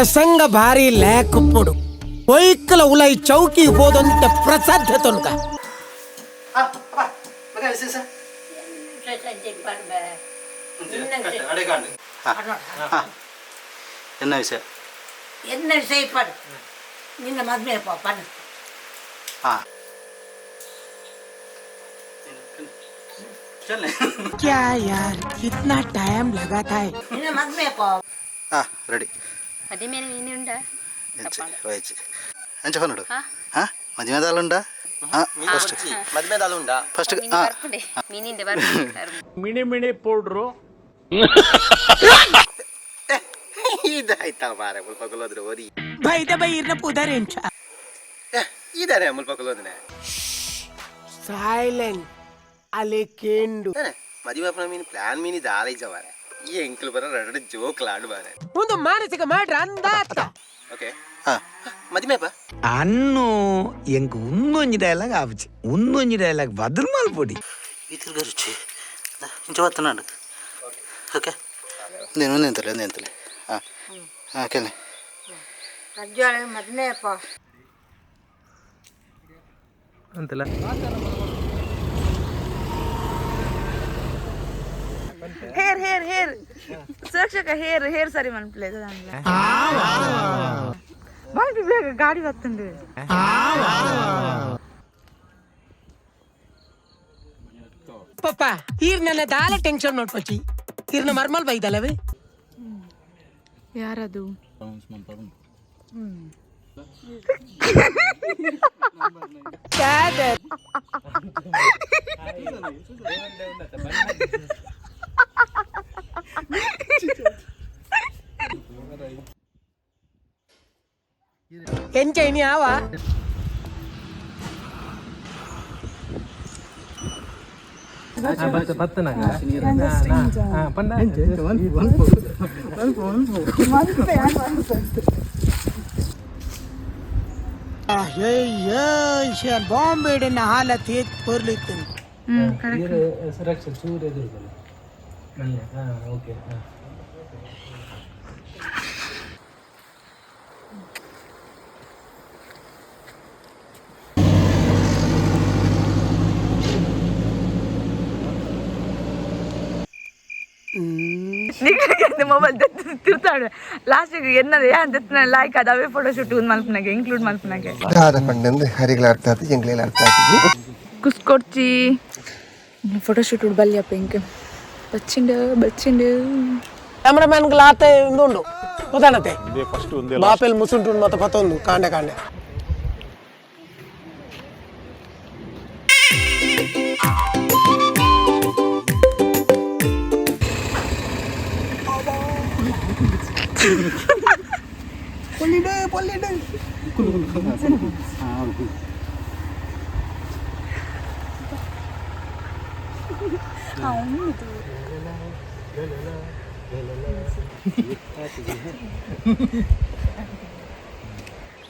ಪ್ರಸಂಗ ಭಾರಿ ಲೇಖಪುಡು ಒಯ್ಕಲ ಉಲೈ ಚೌಕಿ ಹೋದಂತೆ ಪ್ರಸಾದ್ಯ ತೊನ್ಕ என்ன விஷயம் என்ன விஷயம் பாரு நின்ன மதுமே பண்ணு क्या यार कितना टाइम लगा था ನಿನ್ನ ಮದುವೆ రెడీ అది మేము వినిండా వచ్చి ఎంచో ನೋಡು ಮದುವೆ ದಾಲುಂಡ ಫಸ್ಟ್ ಮದುವೆ ದಾಲುಂಡ ಫಸ್ಟ್ ಮೀನಿಂದ ಬರ್ತಾರೆ ಮಿಣಿ ಮಿಣಿ ಪೌಡ್ರು ಇದಾಯ್ತಾ ಮಾರೆ ಮುಲ್ಪಕೊಲ್ಲೋದ್ರೆ ಓದಿ ಬೈದ ಬೈರ್ನ ಪುದರೆಂಚ ಇದಾರೆ ಮುಲ್ಪಕೊಲ್ಲೋದ್ರೆ ಸೈಲೆಂಟ್ ಅಲೆ ಕೇಂಡು ಮದುವೆ ಅಪ್ಪನ ಮೀನು ಪ್ಲಾನ್ ಮೀನಿ ದಾಲೈಜ ಮಾರೆ ಈ ಎಂಕಲ್ ಬರ ಎರಡು ಜೋಕ್ಲಾಡು ಮಾರೆ ಒಂದು ಮಾನಸಿಕ ಮಾಡ್ರ ಅಂದಾತ ಓಕೆ ಮದುವೆ ಅಪ್ಪ ಅನ್ನು ಎಂಕ್ ಉನ್ನೊಂಜಿ ಡೈಲಾಗ್ ಆಪುಜಿ ಉನ್ನೊಂಜಿ ಡೈಲಾಗ್ ಬದಲು ಮಲ್ಪೊಡಿ ಈ ರುಚಿ ಇಂಚ ಬತ್ತನಾಡು ಓಕೆ నేను నింతలే ఓకేనే ರಜ್ಜಾಳ ಮದುವೆ ಅಪ್ಪ ಅಂತಲ್ಲ ಹೇರ್ ಸುರಕ್ಷಕ ಹೇರ್ ಸರಿ ಮನ್ಪ್ಲೇದ ಮನ್ಪಿ ಬೇಗ ಗಾಡಿ ಬತ್ತುಂಡು ಪಪ್ಪ ಈರ್ ನನ್ನ ದಾಲ ಟೆನ್ಷನ್ ನೋಡ್ಪಚ್ಚಿ ಈರ್ನ ಮರ್ಮಲ್ ಬೈದಲ್ಲವೇ ಯಾರದು ಎಂಚ ಇನಿ ಆವ ಬತ್ತನಾಗ ಪಂಡ ಬಾಂಬೆ ಹಾಲತ್ ಏತ್ ಪೋರ್ಲಿತ್ತು ಸುರಕ್ಷಾ ಚೂರು ಎದುರುಗಲ್ಲ ಓಕೆ ಮೊಬೈಲ್ ತಿರ್ತಾడు లాస్ట్ ఎన్నది అంత లైక్ అదవే ఫోటో షూట్ మల్పనಗೆ ఇంక్లూడ్ మల్పనಗೆ ಪಂಡೆಂದು ಹರಿಗಳ ಅರ್ಥ ಆಯ್ತು ಜಂಗ್ಲೆಲ್ಲ ಅರ್ಥ ಆಯ್ತು కుస్కొచ్చి ఫోటో షూట్ బల్యప్ప ఇంక బచ్చిండు ಕ್ಯಾಮ್ರಾಮನ್ ಗ್ಲಾತೆ ಇಂದುಂಡು ಗೊತ್ತಾನತೆ ಬಾಪೆಲ್ ಮುಸುಂಟು ಮತ್ತೆ ಪತ್ತೊಂದು ಕಾಂಡೆ పొల్లిడు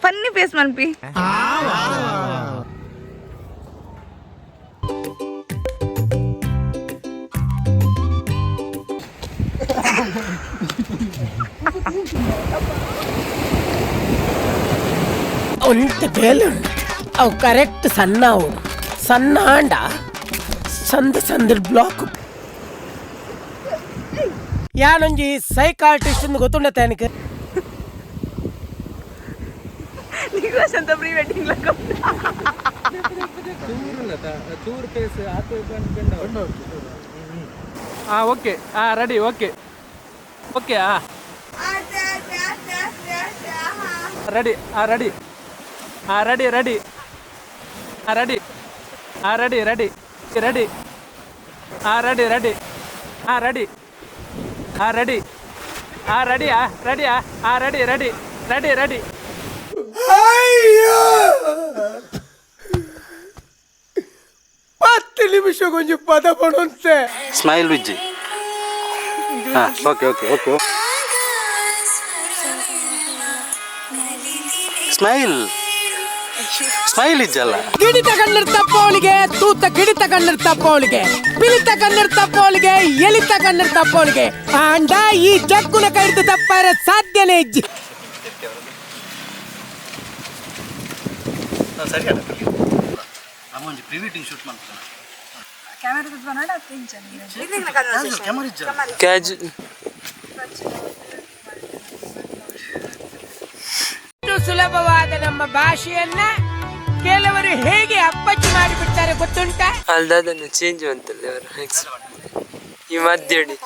ఫన్నీ ఫేస్ మల్పి ಒಂಟು ಬೇಲುಂಡು ಅವು ಕರೆಕ್ಟ್ ಸಣ್ಣ ಅವಡು ಸಣ್ಣ ಆಂಡ ಸಂದ ಬ್ಲಾಕ್ ಯಾನೊಂಜಿ ಸೈಕಾಟ್ರಿಸ್ಟ್ ಗೊತ್ತುಂಡ ತನಕ ಅಂತ ಪ್ರೀ ವೆಡ್ಡಿಂಗ್ ಲಕ್ಕ ಚೂರು face okay ready okay ready ready ಹತ್ತು ನಿಮಿಷ ಕೊಂಚ ಪದ ಪಡುತ್ತೆ ಸ್ಮೈಲ್ ವಿಜ್ಜಿ ಓಕೆ ಸ್ಮೈಲ್ ಇಜ್ಜಲ್ಲ ಗಿಡಿ ತಗೊಂಡಿರ್ತಪ್ಪವಳಿಗೆ ತೂತ ಗಿಡಿ ತಗೊಂಡಿರ್ತಪ್ಪವಳಿಗೆ ಬಿಳಿ ತಗೊಂಡಿರ್ತಪ್ಪವಳಿಗೆ ಎಲಿ ತಗೊಂಡಿರ್ತಪ್ಪವಳಿಗೆ ಅಂಡ ಈ ಜಗ್ಗುನ ಕೈದು ತಪ್ಪಾರ ಸಾಧ್ಯನೇ ಇಜ್ಜಿ ಸರಿ ಅಣ್ಣ ನಮ್ಮ ಒಂದು ಪ್ರೀ ವೆಡ್ಡಿಂಗ್ ಶೂಟ್ ಮಾಡ್ತಾನೆ ಕ್ಯಾಮರಾ ಇಜ್ಜ ಸುಲಭವಾದ ನಮ್ಮ ಭಾಷೆಯನ್ನ ಕೆಲವರು ಹೇಗೆ ಅಪ್ಪಚ್ಚಿ ಮಾಡಿಬಿಡ್ತಾರೆ ಗೊತ್ತುಂಟ. ಅಲ್ದನ್ನು ಚೇಂಜ್ ಅಂತಲ್ಲ ಅವರು ಈ ಮಧ್ಯಡಿ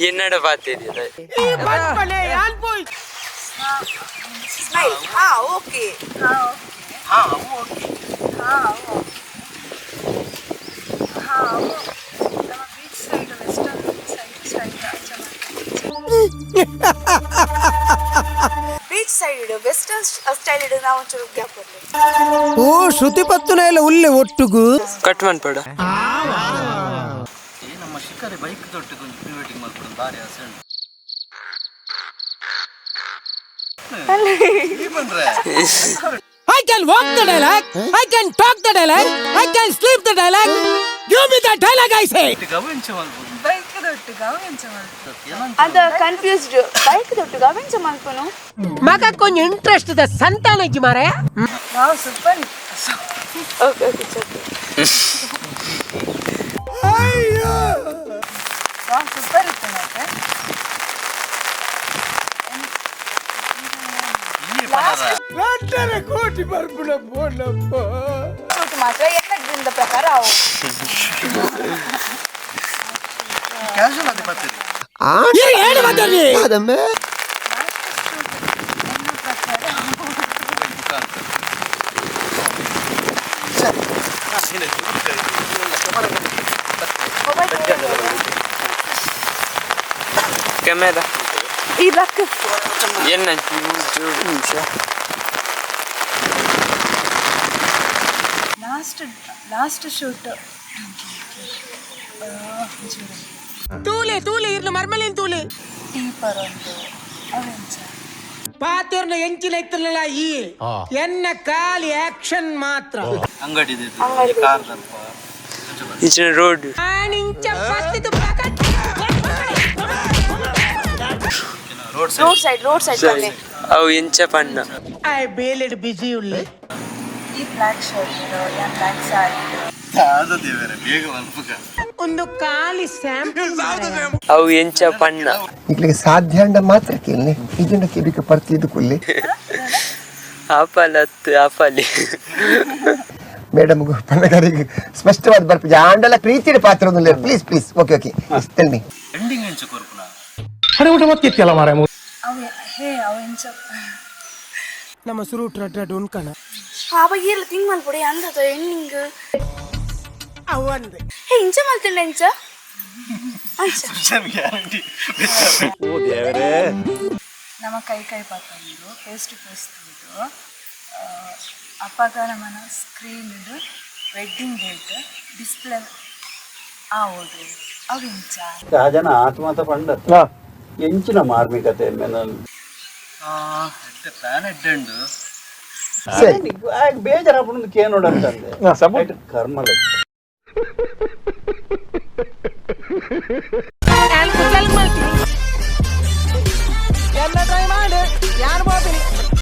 ಎನ್ನಡ ಪಾತೇರಿ ಬೀಚ್ ಸೈಡ್ ವೆಸ್ಟರ್ನ್ ಸ್ಟೈಲ್ ಇಡು ನಾವು ಒಂಚೂರು ಗ್ಯಾಪ್ ಓ ಶ್ರುತಿ ಪತ್ತುನ ಎಲ್ಲ ಉಳ್ಳೆ ಒಟ್ಟುಗು ಕಟ್ ಮಾಡ್ಬೇಡ ನಮ್ಮ ಶಿಕಾರಿ ಬೈಕ್ ತೊಟ್ಟಿಗೆ ಒಂದು ಪ್ರೀ ವೆಡ್ಡಿಂಗ್ ಮಾಡ್ಕೊಡೋದು ಭಾರಿ ಆಸೆ ಉಂಟು. I can walk the dialogue, I can talk the dialogue, I can sleep the dialogue. Give me the dialogue I say. ಗಮನಿಸಿ ಮಾಡ್ಬೋದು ಅದ ಕನ್ಫ್ಯೂಸ್ಡ್ ಬೈಕ್ ದೊಡ್ಡ ಗವೆಂಚ ಮಲ್ಪನು ಮಗ ಕೊಂಚ ಇಂಟ್ರೆಸ್ಟ್ ದ ಸಂತಾನಕ್ಕೆ ಮಾರಾಯ. ಸೂಪರ್ ಓಕೆ ಓಕೆ ಚೋಕೆ ಅಯ್ಯೋ ಸೂಪರ್ ಇತ್ತು ಮತ್ತೆ ಲಕ್ಷರ ಕೋಟಿ ಬರ್ಪುಣ ಬೋಲಪ್ಪ ಮಾತ್ರ ಏನದಿಂದ ಪ್ರಕಾರ ಅವು ಕ್ಯಾಶುವಲ್ ಆಗಿ ಬರ್ತೀರಿ ಏನು ಮಾತಾಡಿ ಅದಮ್ಮೆ ಕ್ಯಾಮೆರಾ ಈ ಲಕ್ ಎನ್ನ ಲಾಸ್ಟ್ ಶೂಟ್ ತೂಲೆ ತೂಲೆ ಇರ್ಲು ಮರ್ಮಲಿನ್ ತೂಲೆ ಟೀಪರ್ ಒಂದು ಅವೆಂಚ ಪಾತಿರ್ನ ಎಂಚಿನ ಇತ್ತಿರಲಿಲ್ಲ ಈ ಎನ್ನ ಖಾಲಿ ಆಕ್ಷನ್ ಮಾತ್ರ ಅಂಗಡಿ ಕಾರ್ ಈಚಿನ ರೋಡ್ ಆನಿಂಚ ಪತ್ತಿತು ಪಕಟ್ ರೋಡ್ ಸೈಡ್ ಅಲ್ಲಿ ಅವು ಎಂಚ ಪಣ್ಣ ಐ ಬೇಲೆಡ್ ಬಿಸಿ ಉಳ್ಳೆ ಈ ಬ್ಲಾಕ್ ಶರ್ಟ್ ಯಾ ಬ್ಲಾಕ್ ಸಾರಿ ಬೇಗ ಅಲ್ಪಕ ಒಂದು ಖಾಲಿ ಸ್ಯಾಂಪಲ್ ಅವು ಎಂಚ ಪಣ್ಣ ಇಲ್ಲಿಗೆ ಸಾಧ್ಯ ಅಂಡ ಮಾತ್ರ ಕೇಳಿ ಇದನ್ನ ಕಿಬಿಕ ಬರ್ತಿದ್ದು ಕುಲ್ಲಿ ಆಪಲತ್ತು ಆಪಲಿ ಮೇಡಮ್ ಪನ್ನಗಾರಿಗೆ ಸ್ಪಷ್ಟವಾದ ಬರ್ಪ ಆಂಡಲ ಪ್ರೀತಿಯ ಪಾತ್ರ ಒಂದು please please okay okay tell me ending ಎಂಚು ಕೊರ್ಪುನ ಅವೆ ಹೇ ಅವೆಂಚ ನಮ್ಮ ಸುರುಟ್ ರಡ್ಡ ಉನ್ಕಣ ಅವಾಗ ಎಲ್ಲ ತಿಂಗ್ ಮಲ್ಪೊಡಿ ಅಂದದ ಎಂಡಿಂಗ್ ಅವಂದೆ ಹೇ ಇಂಚ ಮಲ್ತಿಂಡ ಇಂಚ ಅಂಚ ನಮ್ಮ ಕೈ ಪಾತಂದು ಫೇಸ್ ಟು ಫೇಸ್ ತಿಂದು ಅಪ್ಪಾಗ ನಮ್ಮನ ಸ್ಕ್ರೀನ್ ವೆಡ್ಡಿಂಗ್ ಡೇಟ್ ಡಿಸ್ಪ್ಲೇ ಆವೋದು ಅವು ಇಂಚ ರಾಜನ ಆತ್ಮತ ಪಂಡ ಎಂಚಿನ ಮಾರ್ಮಿಕತೆ ಮೇನಲ್ಲಿ ಪ್ಲಾನ್ ಎಡ್ಡೆಂಡು ಬೇಜಾರಾಪುಂದು ಕೇ ನೋಡಂತಂದೆ ಕರ್ಮಲ ಎಲ್ಲ ಟ್ರೈ ಮಾಡಿ ಯಾರು ಬೋದಿರಿ